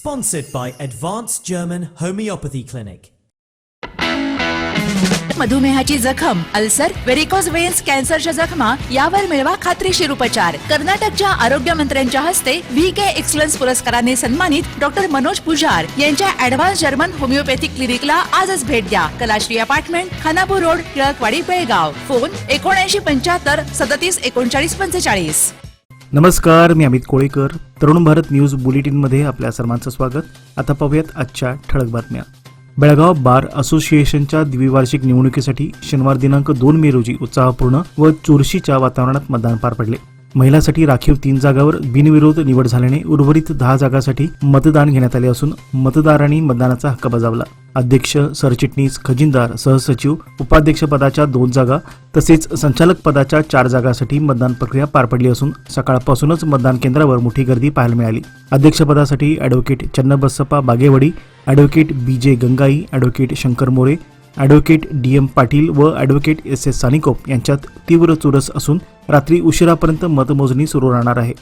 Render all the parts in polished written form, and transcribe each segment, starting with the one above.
Sponsored by Advanced German Homeopathy Clinic. मधुमेहाची जखम, ulcer, varicose veins, कॅन्सरच्या जखमा यावर मिळवा खात्रीशीर उपचार. कर्नाटकच्या आरोग्य मंत्र्यांच्या हस्ते VK एक्सलन्स पुरस्काराने सन्मानित डॉक्टर मनोज पुजार यांच्या ॲडव्हान्स जर्मन होमिओपॅथिक क्लिनिकला आजच भेट द्या. Kalashree apartment, Khanapur road, Tilakwadi, Belgaum. Phone 7975 37 39 45. नमस्कार, मी अमित कोळेकर. तरुण भारत न्यूज बुलेटिनमध्ये आपल्या सर्वांचं स्वागत. आता पाहूयात आजच्या ठळक बातम्या. बेळगाव बार असोसिएशनच्या द्विवार्षिक निवडणुकीसाठी शनिवार दिनांक 2 मे रोजी उत्साहपूर्ण व चुरशीच्या वातावरणात मतदान पार पडले. महिलांसाठी राखीव 3 जागांवर बिनविरोध निवड झाल्याने उर्वरित 10 जागांसाठी मतदान घेण्यात आले असून मतदारांनी मतदानाचा हक्क बजावला. अध्यक्ष, सरचिटणीस, खजिनदार, सहसचिव, उपाध्यक्ष पदाच्या 2 जागा तसेच संचालक पदाच्या 4 जागांसाठी मतदान प्रक्रिया पार पडली असून सकाळपासूनच मतदान केंद्रावर मोठी गर्दी पाहायला मिळाली. अध्यक्षपदासाठी advocate Channabasappa Bagewadi, advocate BJ Gangai, advocate Shankar More, advocate DM Patil व ॲडव्होकेट SS सानिकोप यांच्यात तीव्र चुरस असून रात्री उशिरापर्यंत मतमोजणी सुरू राहणार आहे.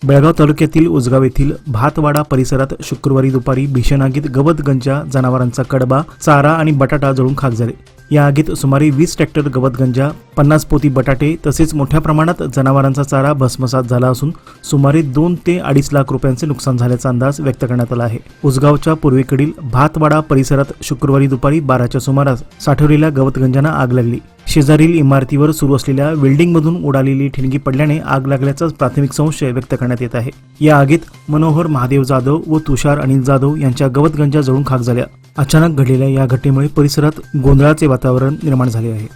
बेळगाव तालुक्यातील उजगाव येथील भातवाडा परिसरात शुक्रवारी दुपारी भीषण आगीत गवतगंजा, जनावरांचा कडबा, चारा आणि बटाटा जळून खाक झाले. या आगीत सुमारे 20 ट्रॅक्टर गवतगंजा, 50 पोती बटाटे तसेच मोठ्या प्रमाणात जनावरांचा चारा भस्मसात झाला असून सुमारे 2 ते 2.5 लाख रुपयांचे नुकसान झाल्याचा अंदाज व्यक्त करण्यात आला आहे. उजगावच्या पूर्वेकडील भातवाडा परिसरात शुक्रवारी दुपारी 12च्या सुमारास साठवलेल्या गवतगंजांना आग लागली. शेजारील इमारतीवर सुरू असलेल्या वेल्डिंगमधून उडालेली ठिणगी पडल्याने आग लागल्याचा प्राथमिक संशय व्यक्त करण्यात येत आहे. या आगीत मनोहर महादेव जाधव व तुषार अनिल जाधव यांच्या गवतगंजा जळून खाक झाल्या. अचानक घडलेल्या या घटनेमुळे परिसरात गोंधळाचे वातावरण निर्माण झाले आहे.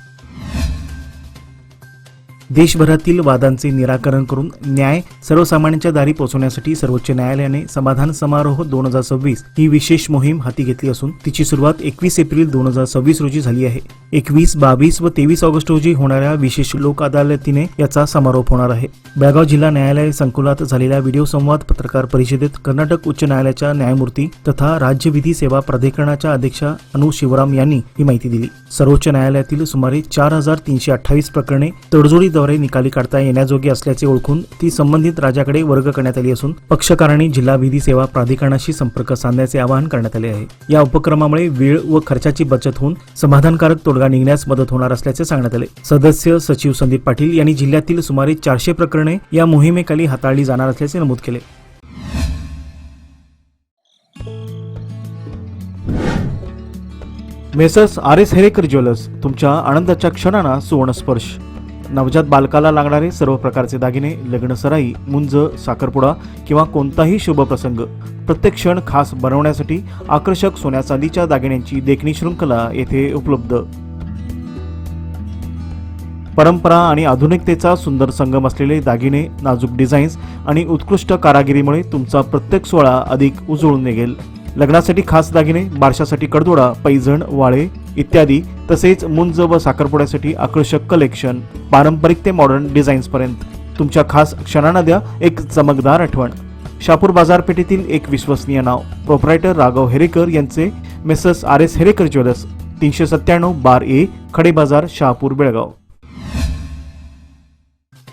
देशभरातील वादांचे निराकरण करून न्याय सर्वसामान्यांच्या दारी पोहोचवण्यासाठी सर्वोच्च न्यायालयाने समाधान समारोह 2026 ही विशेष मोहीम हाती घेतली असून तिची सुरुवात 21 एप्रिल 2026 रोजी झाली आहे. 21, 22 व 23 ऑगस्ट रोजी होणाऱ्या विशेष लोक अदालतीने याचा समारोप होणार आहे. बेळगाव जिल्हा न्यायालय संकुलात झालेल्या व्हिडिओ संवाद पत्रकार परिषदेत कर्नाटक उच्च न्यायालयाच्या न्यायमूर्ती तथा राज्य विधी सेवा प्राधिकरणाच्या अध्यक्षा अनु शिवराम यांनी ही माहिती दिली. सर्वोच्च न्यायालयातील सुमारे 4328 प्रकरणे तडजोडीद्वारे निकाली काढता येण्याजोगी असल्याचे ओळखून ती संबंधित राज्याकडे वर्ग करण्यात आली असून पक्षकारांनी जिल्हा विधी सेवा प्राधिकरणाशी संपर्क साधण्याचे आवाहन करण्यात आले आहे. या उपक्रमामुळे वेळ व खर्चाची बचत होऊन समाधानकारक तोडगा निघण्यास मदत होणार असल्याचे सांगण्यात आले. सदस्य सचिव संदीप पाटील यांनी जिल्ह्यातील सुमारे 400 प्रकरणे या मोहिमेखाली हाताळली जाणार असल्याचे नमूद केले. मेसर्स RS हेरेकर ज्वेलर्स, तुमच्या आनंदाच्या क्षणांना सुवर्णस्पर्श. नवजात बालकाला लागणारे सर्व प्रकारचे दागिने, लग्न सराई, मुंज, साखरपुडा किंवा कोणताही शुभ प्रसंग प्रत्येक क्षण खास बनवण्यासाठी आकर्षक सोन्या चांदीच्या दागिन्यांची देखणी शृंखला येथे उपलब्ध. परंपरा आणि आधुनिकतेचा सुंदर संगम असलेले दागिने, नाजूक डिझाईन्स आणि उत्कृष्ट कारागिरीमुळे तुमचा प्रत्येक सोहळा अधिक उजळून निघेल. लग्नासाठी खास दागिने, बारशासाठी कडदोडा, पैजण, वाळे इत्यादी तसेच मुंज व साखरपुड्यासाठी आकर्षक कलेक्शन, पारंपरिक ते मॉडर्न डिझाईन्स पर्यंत तुमच्या खास क्षणांना द्या एक चमकदार आठवण. शहापूर बाजारपेठेतील एक विश्वसनीय नाव, प्रोप्रायटर राघव हेरेकर यांचे messrs RS Herekar jewellers, 397 bar A, खडे बाजार, शहापूर, बेळगाव.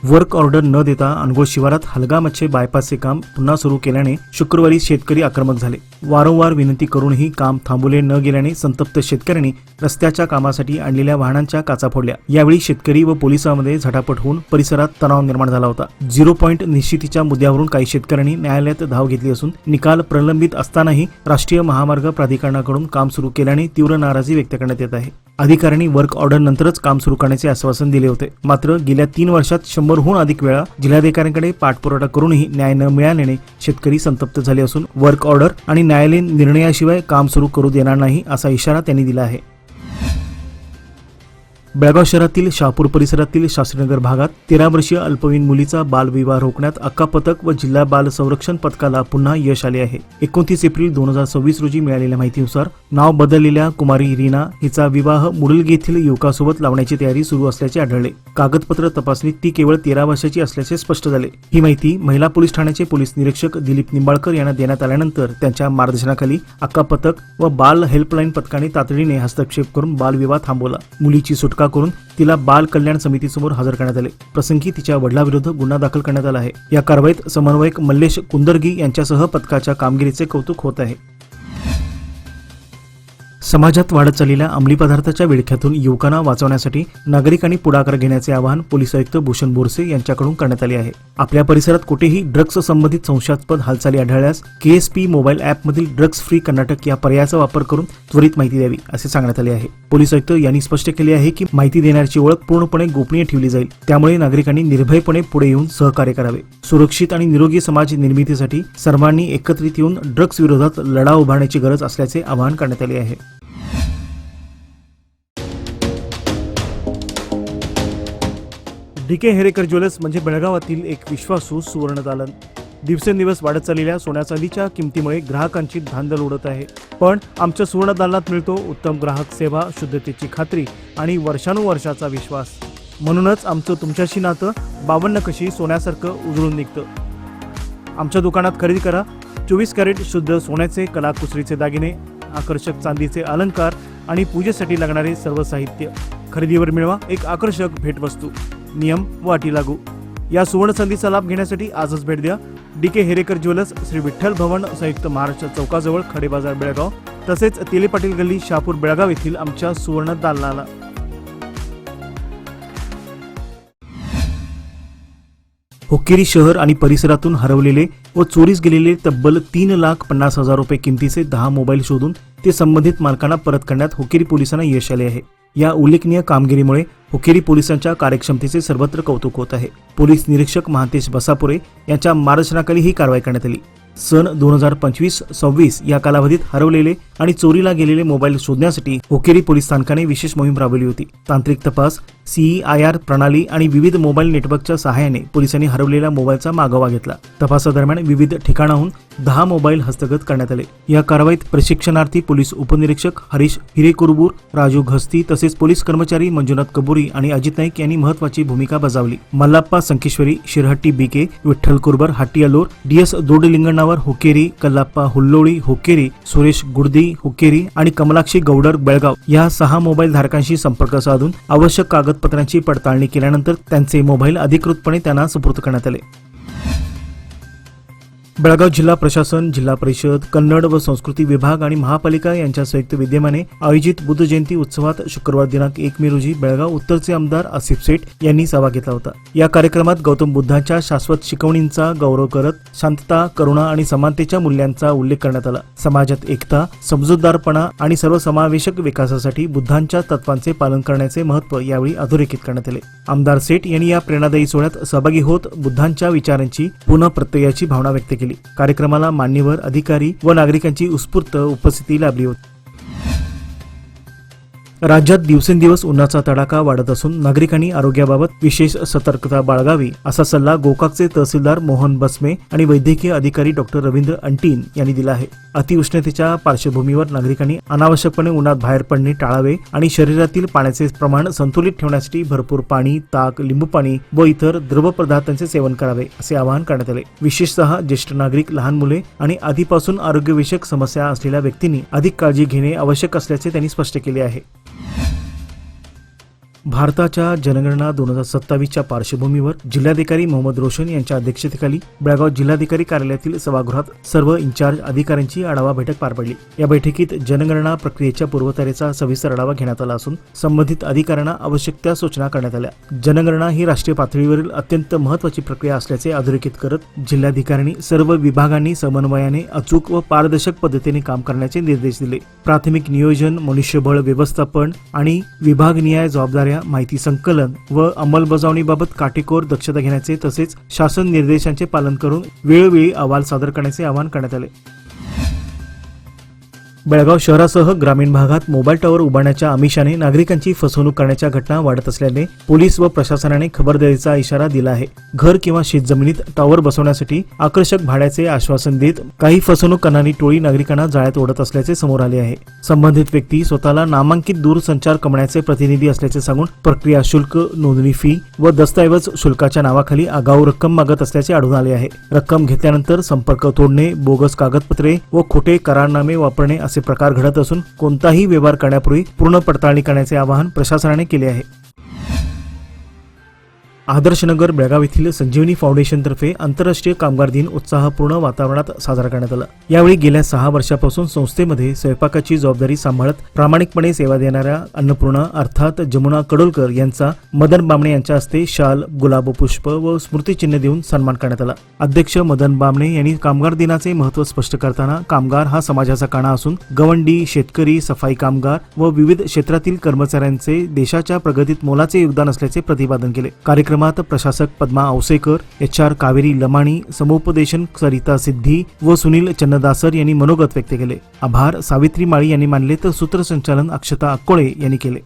वर्क ऑर्डर न देता अनगोळ शिवारात हलगामच्छे बायपासचे काम पुन्हा सुरू केल्याने शुक्रवारी शेतकरी आक्रमक झाले. वारंवार विनंती करूनही काम थांबवले न गेल्याने संतप्त शेतकऱ्यांनी रस्त्याच्या कामासाठी आणलेल्या वाहनांच्या काचा फोडल्या. यावेळी शेतकरी व पोलिसांमध्ये झटापट होऊन परिसरात तणाव निर्माण झाला होता. 0 पॉईंट निश्चितीच्या मुद्द्यावरून काही शेतकऱ्यांनी न्यायालयात धाव घेतली असून निकाल प्रलंबित असतानाही राष्ट्रीय महामार्ग प्राधिकरणाकडून काम सुरू केल्याने तीव्र नाराजी व्यक्त करण्यात येत आहे. अधिकाऱ्यांनी वर्क ऑर्डर नंतरच काम सुरू करण्याचे आश्वासन दिले होते. मात्र गेल्या 3 वर्षात 100हून अधिक वेळा जिल्हाधिकाऱ्यांकडे पाठपुरावा करूनही न्याय न मिळाल्याने शेतकरी संतप्त झाले असून वर्क ऑर्डर आणि न्यायालयीन निर्णयाशिवाय काम सुरू करू देणार नाही असा इशारा त्यांनी दिला आहे. बेळगाव शहरातील शहापूर परिसरातील शास्त्रीनगर भागात 13 वर्षीय अल्पवयीन मुलीचा बालविवाह रोखण्यात अक्का पथक व जिल्हा बाल संरक्षण पथकाला पुन्हा यश आले आहे. 29 एप्रिल 2026 रोजी मिळालेल्या माहितीनुसार नाव बदललेल्या कुमारी रीना हिचा विवाह मुडलगी येथील युवकासोबत लावण्याची तयारी सुरू असल्याचे आढळले. कागदपत्र तपासणीत ती केवळ 13 वर्षाची असल्याचे स्पष्ट झाले. ही माहिती महिला पोलीस ठाण्याचे पोलीस निरीक्षक दिलीप निंबाळकर यांना देण्यात आल्यानंतर त्यांच्या मार्गदर्शनाखाली अक्का पथक व बाल हेल्पलाईन पथकाने तातडीने हस्तक्षेप करून बालविवाह थांबवला. मुलीची सुटका करून तिला बाल कल्याण समितीसमोर हजर करण्यात आले. प्रसंगी तिच्या वडिलांविरुद्ध गुन्हा दाखल करण्यात आला आहे. या कारवाईत समन्वयक मल्लेश कुंदरगी यांच्यासह पथकाच्या कामगिरीचे कौतुक होत आहे. समाजात वाढत चाललेल्या अंमली पदार्थाच्या विळख्यातून युवकांना वाचवण्यासाठी नागरिकांनी पुढाकार घेण्याचे आवाहन पोलीस आयुक्त भूषण बोरसे यांच्याकडून करण्यात आले आहे. आपल्या परिसरात कुठेही ड्रग्ज संबंधित संशयास्पद हालचाली आढळल्यास KSP मोबाईल ॲपमधील ड्रग्ज फ्री कर्नाटक या पर्यायाचा वापर करून त्वरित माहिती द्यावी असे सांगण्यात आले आहे. पोलीस आयुक्त यांनी स्पष्ट केले आहे की माहिती देणाऱ्याची ओळख पूर्णपणे गोपनीय ठेवली जाईल. त्यामुळे नागरिकांनी निर्भयपणे पुढे येऊन सहकार्य करावे. सुरक्षित आणि निरोगी समाज निर्मितीसाठी सर्वांनी एकत्रित येऊन ड्रग्ज विरोधात लढा उभारण्याची गरज असल्याचे आवाहन करण्यात आले आहे. DK हेरेकर ज्वेलर्स म्हणजे बेळगावातील एक विश्वासू सुवर्ण दालन. दिवसेंदिवस वाढत चाललेल्या सोन्या चांदीच्या किमतीमुळे ग्राहकांची धांदल उडत आहे. पण आमच्या सुवर्ण दालनात मिळतो उत्तम ग्राहक सेवा, शुद्धतेची खात्री आणि वर्षानुवर्षाचा विश्वास. म्हणूनच आमचं तुमच्याशी नातं 52 कशी सोन्यासारखं उजळून निघतं. आमच्या दुकानात खरेदी करा 24 कॅरेट शुद्ध सोन्याचे कलाकुसरीचे दागिने, आकर्षक चांदीचे अलंकार आणि पूजेसाठी लागणारे सर्व साहित्य. खरेदीवर मिळवा एक आकर्षक भेटवस्तू. नियम व अटी लागू. या सुवर्ण संधीचा लाभ घेण्यासाठी आजच भेट द्या. DK हेरेकर ज्वेलर्स, श्री विठ्ठल भवन, संयुक्त महाराष्ट्र चौकाजवळ, खडे बाजार, बेळगाव. तसेच तेले पाटील गल्ली, शहापूर, बेळगाव येथील आमच्या सुवर्ण दालनाला. हुक्केरी शहर आणि परिसरातून हरवलेले व चोरीस गेलेले तब्बल 3,50,000 रुपये किमतीचे 10 मोबाईल शोधून ते संबंधित मालकांना परत करण्यात हुक्केरी पोलिसांना यश आले आहे. या उल्लेखनीय कामगिरीमुळे हुक्केरी पोलिसांच्या कार्यक्षमतेचे सर्वत्र कौतुक होत आहे. पोलीस निरीक्षक महांतेश बसापुरे यांच्या मार्गदर्शनाखाली ही कारवाई करण्यात आली. सन 2025-26 या कालावधीत हरवलेले आणि चोरीला गेलेले मोबाईल शोधण्यासाठी हुक्केरी पोलीस स्थानकाने विशेष मोहीम राबवली होती. तांत्रिक तपास, CEIR प्रणाली आणि विविध मोबाईल नेटवर्कच्या सहाय्याने पोलिसांनी हरवलेल्या मोबाईलचा मागोवा घेतला. तपासादरम्यान विविध ठिकाणाहून 10 मोबाईल हस्तगत करण्यात आले. या कारवाईत प्रशिक्षणार्थी पोलीस उपनिरीक्षक हरीश हिरेकुरबूर, राजू घस्ती तसेच पोलीस कर्मचारी मंजुनाथ कबुरी आणि अजित नाईक यांनी महत्वाची भूमिका बजावली. मल्लाप्पा संकेश्वरी, शिरहट्टी BK, विठ्ठल कुरबर, हाटियालोर, DS दोडलिंगणावर हुक्केरी, कल्लाप्पा हुल्लोळी हुक्केरी, सुरेश गुडदी हुक्केरी आणि कमलाक्षी गौडर बेळगाव या 6 मोबाईल धारकांशी संपर्क साधून आवश्यक कागदपत्रांची पडताळणी केल्यानंतर त्यांचे मोबाईल अधिकृतपणे त्यांना सुपूर्द करण्यात आले. बेळगाव जिल्हा प्रशासन, जिल्हा परिषद, कन्नड व संस्कृती विभाग आणि महापालिका यांच्या संयुक्त विद्यमाने आयोजित बुद्ध जयंती उत्सवात शुक्रवार दिनांक 1 मे रोजी बेळगाव उत्तरचे आमदार आसिफ सेठ यांनी सहभाग घेतला होता. या कार्यक्रमात गौतम बुद्धांच्या शाश्वत शिकवणींचा गौरव करत शांतता, करुणा आणि समानतेच्या मूल्यांचा उल्लेख करण्यात आला. समाजात एकता, समजूतदारपणा आणि सर्वसमावेशक विकासासाठी बुद्धांच्या तत्वांचे पालन करण्याचे महत्त्व यावेळी अधोरेखित करण्यात आले. आमदार सेठ यांनी या प्रेरणादायी सोहळ्यात सहभागी होत बुद्धांच्या विचारांची पुन्हा प्रत्ययाची भावना व्यक्त केली. कार्यक्रमाला मान्यवर, अधिकारी व नागरिकांची उत्स्फूर्त उपस्थिती लाभली होती. राज्यात दिवसेंदिवस उन्हाचा तडाखा वाढत असून नागरिकांनी आरोग्याबाबत विशेष सतर्कता बाळगावी असा सल्ला गोकाकचे तहसीलदार मोहन बसमे आणि वैद्यकीय अधिकारी डॉक्टर रवींद्र अंटीन यांनी दिला आहे. अतिउष्णतेच्या पार्श्वभूमीवर नागरिकांनी अनावश्यकपणे उन्हात बाहेर पडणे टाळावे आणि शरीरातील पाण्याचे प्रमाण संतुलित ठेवण्यासाठी भरपूर पाणी, ताक, लिंबू पाणी व इतर द्रव पदार्थांचे सेवन करावे असे आवाहन करण्यात आले. विशेषतः ज्येष्ठ नागरिक, लहान मुले आणि आधीपासून आरोग्यविषयक समस्या असलेल्या व्यक्तींनी अधिक काळजी घेणे आवश्यक असल्याचे त्यांनी स्पष्ट केले आहे. भारताच्या जनगणना 2027च्या पार्श्वभूमीवर जिल्हाधिकारी मोहम्मद रोशन यांच्या अध्यक्षतेखाली बेळगाव जिल्हाधिकारी कार्यालयातील सभागृहात सर्व इन्चार्ज अधिकाऱ्यांची आढावा बैठक पार पडली. या बैठकीत जनगणना प्रक्रियेच्या पूर्वतयारीचा सविस्तर आढावा घेण्यात आला असून संबंधित अधिकाऱ्यांना आवश्यक त्या सूचना करण्यात आल्या. जनगणना ही राष्ट्रीय पातळीवरील अत्यंत महत्त्वाची प्रक्रिया असल्याचे अधोरेखित करत जिल्हाधिकाऱ्यांनी सर्व विभागांनी समन्वयाने अचूक व पारदर्शक पद्धतीने काम करण्याचे निर्देश दिले. प्राथमिक नियोजन, मनुष्यबळ व्यवस्थापन आणि विभागनिहाय जबाबदाऱ्या, माहिती संकलन व अंमलबजावणीबाबत काटेकोर दक्षता घेण्याचे तसेच शासन निर्देशांचे पालन करून वेळोवेळी अहवाल सादर करण्याचे आवाहन करण्यात आले. बेळगाव शहरासह ग्रामीण भागात मोबाईल टॉवर उभारण्याच्या आमिषाने नागरिकांची फसवणूक करण्याच्या घटना वाढत असल्याने पोलीस व प्रशासनाने खबरदारीचा इशारा दिला आहे. घर किंवा शेतजमिनीत टॉवर बसवण्यासाठी आकर्षक भाड्याचे आश्वासन देत काही फसवणूक करणारी टोळी नागरिकांना जाळ्यात ओढत असल्याचे समोर आले आहे. संबंधित व्यक्ती स्वतःला नामांकित दूरसंचार कंपन्याचे प्रतिनिधी असल्याचे सांगून प्रक्रिया शुल्क, नोंदणी फी व दस्तऐवज शुल्काच्या नावाखाली आगाऊ रक्कम मागत असल्याचे आढळून आले आहे. रक्कम घेतल्यानंतर संपर्क तोडणे, बोगस कागदपत्रे व खोटे करारनामे वापरणे असे असे प्रकार घडत असून कोणताही व्यवहार करण्यापूर्वी पूर्ण पडताळणी करण्याचे आवाहन प्रशासनाने केले आहे. आदर्शनगर बेळगाव येथील संजीवनी फाउंडेशनतर्फे आंतरराष्ट्रीय कामगार दिन उत्साहपूर्ण वातावरणात साजरा करण्यात आला. यावेळी गेल्या 6 वर्षापासून संस्थेमध्ये स्वयंपाकाची जबाबदारी सांभाळत प्रामाणिकपणे सेवा देणाऱ्या अन्नपूर्णा अर्थात जमुना कडोलकर यांचा मदन बामणे यांच्या हस्ते शाल, गुलाब पुष्प व स्मृतिचिन्ह देऊन सन्मान करण्यात आला. अध्यक्ष मदन बामणे यांनी कामगार दिनाचे महत्त्व स्पष्ट करताना कामगार हा समाजाचा कणा असून गवंडी, शेतकरी, सफाई कामगार व विविध क्षेत्रातील कर्मचाऱ्यांचे देशाच्या प्रगतीत मोलाचे योगदान असल्याचे प्रतिपादन केले. कार्यक्रमात प्रशासक पद्मा औसेकर, HR कावेरी लमाणी, समुपदेशन सरिता सिद्धी व सुनील चन्नदासर यांनी मनोगत व्यक्त केले. आभार सावित्री माळी यांनी मानले तर सूत्रसंचालन अक्षता अक्कोळे यांनी केले.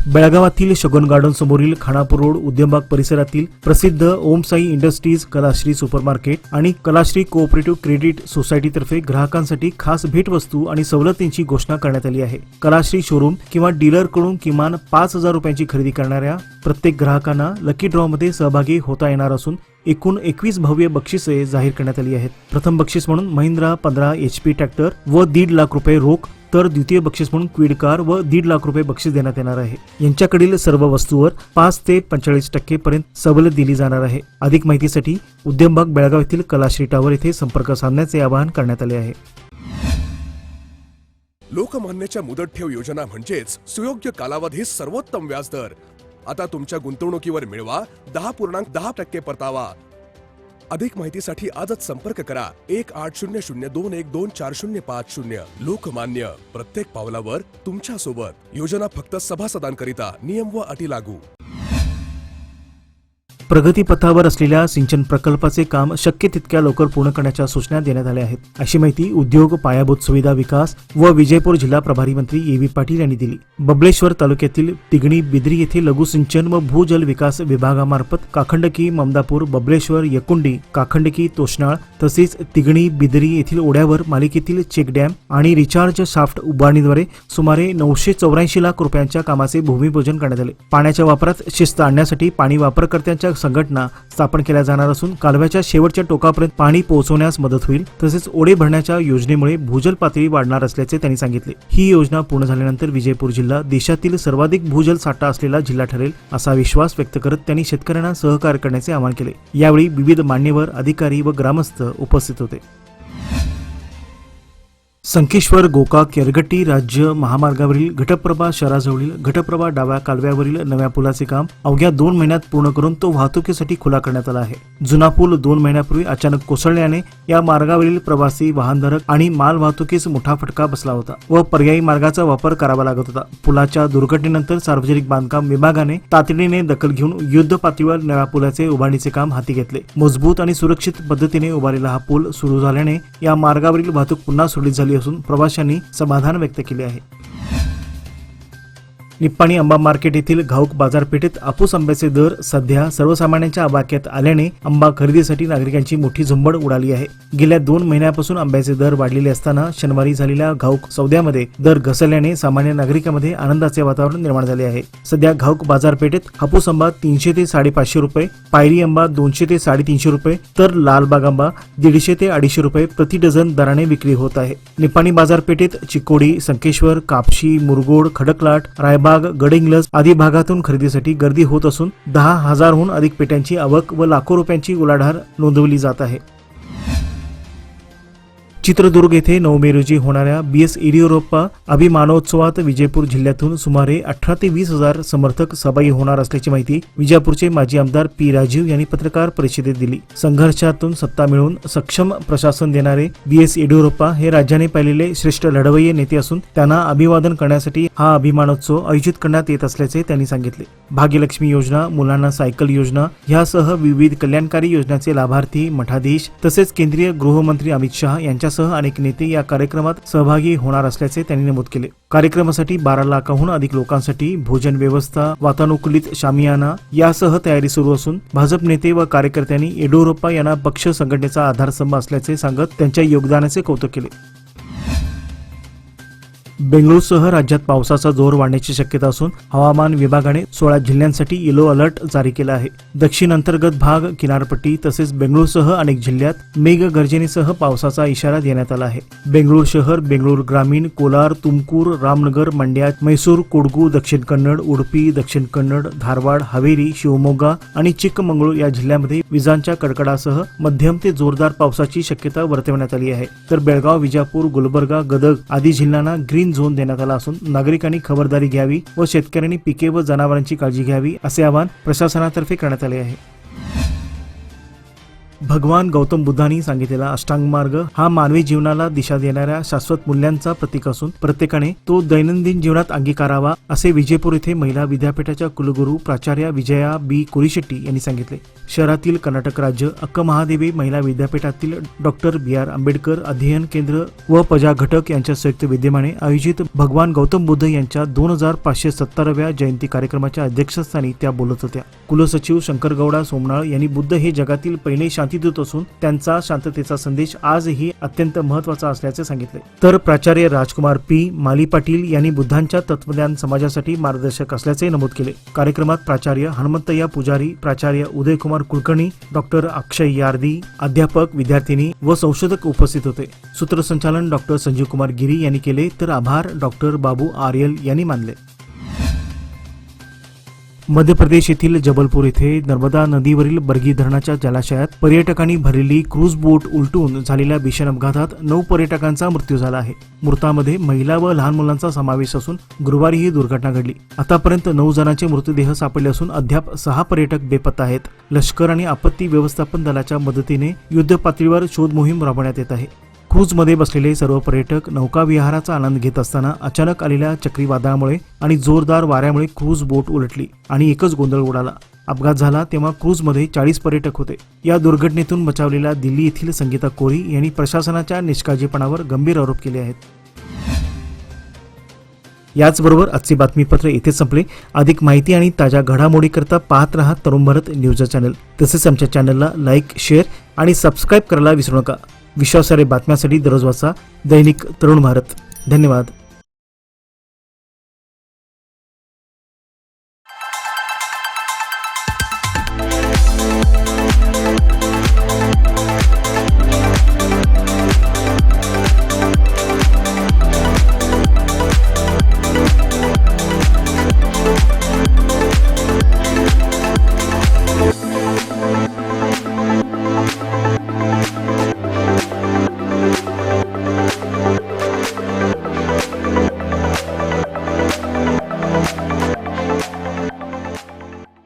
बेळगावातील शगुन गार्डन समोरील खानापूर रोड उद्यमबाग परिसरातील प्रसिद्ध ओम साई इंडस्ट्रीज, कलाश्री सुपरमार्केट आणि कलाश्री कोऑपरेटिव्ह क्रेडिट सोसायटीतर्फे ग्राहकांसाठी खास भेटवस्तू आणि सवलतींची घोषणा करण्यात आली आहे. कलाश्री शोरूम किंवा डीलरकडून किमान 5,000 रुपयांची खरेदी करणाऱ्या प्रत्येक ग्राहकांना लकी ड्रॉ मध्ये सहभागी होता येणार असून एकूण 21 भव्य बक्षिसे जाहीर करण्यात आली आहेत. प्रथम बक्षीस म्हणून महिंद्रा 15 HP ट्रॅक्टर व 1.5 लाख रुपये रोख, तर द्वितीय बक्षीस म्हणून क्विड कार व 1.5 लाख रुपये बक्षीस देण्यात येणार आहे. यांच्याकडील सर्व वस्तूवर 5 ते 45% पर्यंत सवलत दिली जाणार आहे. अधिक माहितीसाठी उद्यमबाग बेळगाव येथील कलाश्री टावर येथे संपर्क साधण्याचे आवाहन करण्यात आले आहे. लोकमान्यच्या मुदत ठेव योजना म्हणजेच सुयोग्य कालावधी सर्वोत्तम व्याजदर. आता तुमच्या गुंतवणुकीवर मिळवा 10.10% परतावा. अधिक माहितीसाठी आजच संपर्क करा 1800212405. लोकमान्य, प्रत्येक पावलावर तुमच्या सोबत. योजना फक्त सभासदांकरिता. नियम व अटी लागू. प्रगतीपथावर असलेल्या सिंचन प्रकल्पाचे काम शक्य तितक्या लवकर पूर्ण करण्याच्या सूचना देण्यात आल्या आहेत, अशी माहिती उद्योग, पायाभूत सुविधा विकास व विजयपूर जिल्हा प्रभारी मंत्री A.V. पाटील यांनी दिली. बबळेश्वर तालुक्यातील तिगणी बिद्री येथे लघु सिंचन व भूजल विकास विभागामार्फत काखंडकी, ममदापूर, बबळेश्वर, यकुंडी, काखंडकी, तोषणाळ तसेच तिगणी बिद्री येथील ओढ्यावर मालिकेतील चेक डॅम आणि रिचार्ज शाफ्ट उभारणीद्वारे सुमारे 984 लाख रुपयांच्या कामाचे भूमिपूजन करण्यात आले. पाण्याच्या वापरात शिस्त आणण्यासाठी पाणी वापरकर्त्यांच्या संघटना स्थापन केल्या जाणार असून कालव्याच्या शेवटच्या टोकापर्यंत पाणी पोहोचवण्यास मदत होईल. तसेच ओढे भरण्याच्या योजनेमुळे भूजल पातळी वाढणार असल्याचे त्यांनी सांगितले. ही योजना पूर्ण झाल्यानंतर विजयपूर जिल्हा देशातील सर्वाधिक भूजल साठा असलेला जिल्हा ठरेल असा विश्वास व्यक्त करत त्यांनी शेतकऱ्यांना सहकार्य करण्याचे आवाहन केले. यावेळी विविध मान्यवर, अधिकारी व ग्रामस्थ उपस्थित होते. संकेश्वर गोकाक येरगट्टी राज्य महामार्गावरील घटप्रभा शहराजवळील घटप्रभा डाव्या कालव्यावरील नव्या पुलाचे काम अवघ्या 2 महिन्यात पूर्ण करून तो वाहतुकीसाठी खुला करण्यात आला आहे. जुना पूल 2 महिन्यापूर्वी अचानक कोसळल्याने या मार्गावरील प्रवासी, वाहनधारक आणि माल वाहतुकीस मोठा फटका बसला होता व पर्यायी मार्गाचा वापर करावा लागत होता. पुलाच्या दुर्घटनेनंतर सार्वजनिक बांधकाम विभागाने तातडीने दखल घेऊन युद्ध पातळीवर नव्या पुलाचे उभारणीचे काम हाती घेतले. मजबूत आणि सुरक्षित पद्धतीने उभारलेला हा पूल सुरू झाल्याने या मार्गावरील वाहतूक पुन्हा सुरळीत झाली असून प्रवाशांनी समाधान व्यक्त केले आहे. निप्पाणी आंबा मार्केट येथील घाऊक बाजारपेठेत हापूस आंब्याचे दर सध्या सर्वसामान्यांच्या आवाक्यात आल्याने आंबा खरेदीसाठी नागरिकांची मोठी झुंबड उडाली आहे. गेल्या 2 महिन्यापासून आंब्याचे दर वाढलेले असताना शनिवारी झालेल्या घाऊक सौद्यामध्ये दर घसरल्याने सामान्य नागरिकांमध्ये आनंदाचे वातावरण निर्माण झाले आहे. सध्या घाऊक बाजारपेठेत हापूस आंबा 300 ते 550 रुपये, पायरी आंबा 200 ते 350 रुपये, तर लालबाग आंबा 150 ते 250 रुपये प्रति डझन दराने विक्री होत आहे. निप्पाणी बाजारपेठेत चिकोडी, संकेश्वर, कापशी, मुरगोड, खडकलाट, रायबाग, गडिंग्लज आदी भागातून खरेदीसाठी गर्दी होत असून 10,000हून अधिक पेट्यांची आवक व लाखो रुपयांची उलाढाल नोंदवली जात आहे. चित्रदुर्ग येथे 9 मे रोजी होणाऱ्या BS येडियुरप्पा अभिमानोत्सवात विजयपूर जिल्ह्यातून सुमारे 18 ते 20 हजार समर्थक सहभागी होणार असल्याची माहिती विजापूरचे माजी आमदार P. राजीव यांनी पत्रकार परिषदेत दिली. संघर्षातून सत्ता मिळवून सक्षम प्रशासन देणारे BS येडियुरप्पा हे राज्याने पाहिलेले श्रेष्ठ लढवय्ये नेते असून त्यांना अभिवादन करण्यासाठी हा अभिमानोत्सव आयोजित करण्यात येत असल्याचे त्यांनी सांगितले. भाग्यलक्ष्मी योजना, मुलांना सायकल योजना यासह विविध कल्याणकारी योजनांचे लाभार्थी, मठाधीश तसेच केंद्रीय गृहमंत्री अमित शहा यांच्या अनेक नेते या कार्यक्रमात सहभागी होणार असल्याचे त्यांनी नमूद केले. कार्यक्रमासाठी 12 लाखाहून अधिक लोकांसाठी भोजन व्यवस्था, वातानुकूलित शामियाना यासह तयारी सुरू असून भाजप नेते व कार्यकर्त्यांनी येडियुरप्पा यांना पक्ष संघटनेचा आधारस्तंभ असल्याचे सांगत त्यांच्या योगदानाचे कौतुक केले. बेंगळुरूसह राज्यात पावसाचा जोर वाढण्याची शक्यता असून हवामान विभागाने 16 जिल्ह्यांसाठी येलो अलर्ट जारी केला आहे. दक्षिण अंतर्गत भाग, किनारपट्टी तसेच बेंगळुरूसह अनेक जिल्ह्यात मेघगर्जनेसह पावसाचा इशारा देण्यात आला आहे. बेंगळुरू शहर, बेंगळुरू ग्रामीण, कोलार, तुमकूर, रामनगर, मंड्या, मैसूर, कोडगू, दक्षिण कन्नड, उडुपी, दक्षिण कन्नड, धारवाड, हावेरी, शिवमोगा आणि चिಕ್ಕमंगळूर या जिल्ह्यांमध्ये विजांच्या कडकडासह मध्यम ते जोरदार पावसाची शक्यता वर्तवण्यात आली आहे. तर बेळगाव, विजापूर, गुलबर्गा, गदग आदी जिल्ह्यांना ग्रीन झोन देण्यात आला असून नागरिकांनी खबरदारी घ्यावी व शेतकऱ्यांनी पिके व जनावरांची काळजी घ्यावी असे आवाहन प्रशासनातर्फे करण्यात आले आहे. भगवान गौतम बुद्धांनी सांगितलेला अष्टांग मार्ग हा मानवी जीवनाला दिशा देणाऱ्या शाश्वत मूल्यांचा प्रतीक असून प्रत्येकाने तो दैनंदिन जीवनात अंगीकारावा असे विजयपूर येथे महिला विद्यापीठाच्या कुलगुरू प्राचार्या विजया बी कुरीशेट्टी यांनी सांगितले. शहरातील कर्नाटक राज्य अक्क महादेवी महिला विद्यापीठातील डॉक्टर बी.आर. आंबेडकर अध्ययन केंद्र व पजा घटक यांच्या संयुक्त विद्यमाने आयोजित भगवान गौतम बुद्ध यांच्या 2570व्या जयंती कार्यक्रमाच्या अध्यक्षस्थानी त्या बोलत होत्या. कुलसचिव शंकरगौडा सोमनाळ यांनी बुद्ध हे जगातील पहिले शांतीदूत असून त्यांचा शांततेचा संदेश आजही अत्यंत महत्त्वाचा असल्याचे सांगितले. तर प्राचार्य राजकुमार पी. माली पाटील यांनी बुद्धांच्या तत्वज्ञान समाजासाठी मार्गदर्शक असल्याचे नमूद केले. कार्यक्रमात प्राचार्य हनुमंतय्या पुजारी, प्राचार्य उदयकुमार कुलकर्णी, डॉक्टर अक्षय यार्दी, अध्यापक, विद्यार्थिनी व संशोधक उपस्थित होते. सूत्रसंचालन डॉक्टर संजीव कुमार गिरी यांनी केले तर आभार डॉक्टर बाबू आर्यल यांनी मानले. मध्य प्रदेश येथील जबलपूर येथे नर्मदा नदीवरील बर्गी धरणाच्या जलाशयात पर्यटकांनी भरलेली क्रूज बोट उलटून झालेल्या भीषण अपघातात 9 पर्यटकांचा मृत्यू झाला आहे. मृतांमध्ये महिला व लहान मुलांचा समावेश असून गुरुवारी ही दुर्घटना घडली. आतापर्यंत 9 जणांचे मृतदेह सापडले असून अद्याप 6 पर्यटक बेपत्ता आहेत. लष्कर आणि आपत्ती व्यवस्थापन दलाच्या मदतीने युद्ध पातळीवर शोध मोहीम राबवण्यात येत आहे. क्रूजमध्ये बसलेले सर्व पर्यटक नौकाविहाराचा आनंद घेत असताना अचानक आलेल्या चक्रीवादळामुळे आणि जोरदार वाऱ्यामुळे क्रूज बोट उलटली आणि एकच गोंधळ उडाला. अपघात झाला तेव्हा क्रूजमध्ये 40 पर्यटक होते. या दुर्घटनेतून बचावलेल्या दिल्ली येथील संगीता कोरी यांनी प्रशासनाच्या निष्काळजीपणावर गंभीर आरोप केले आहेत. याचबरोबर आजचे बातमीपत्र येथे संपले. अधिक माहिती आणि ताज्या घडामोडीकरता पाहत रहा तरुण भारत न्यूज चॅनल. तसेच आमच्या चॅनलला लाईक, शेअर आणि सबस्क्राईब करायला विसरू नका. विश्वासार्ह बातम्यांसाठी दररोज वाचा दैनिक तरुण भारत. धन्यवाद.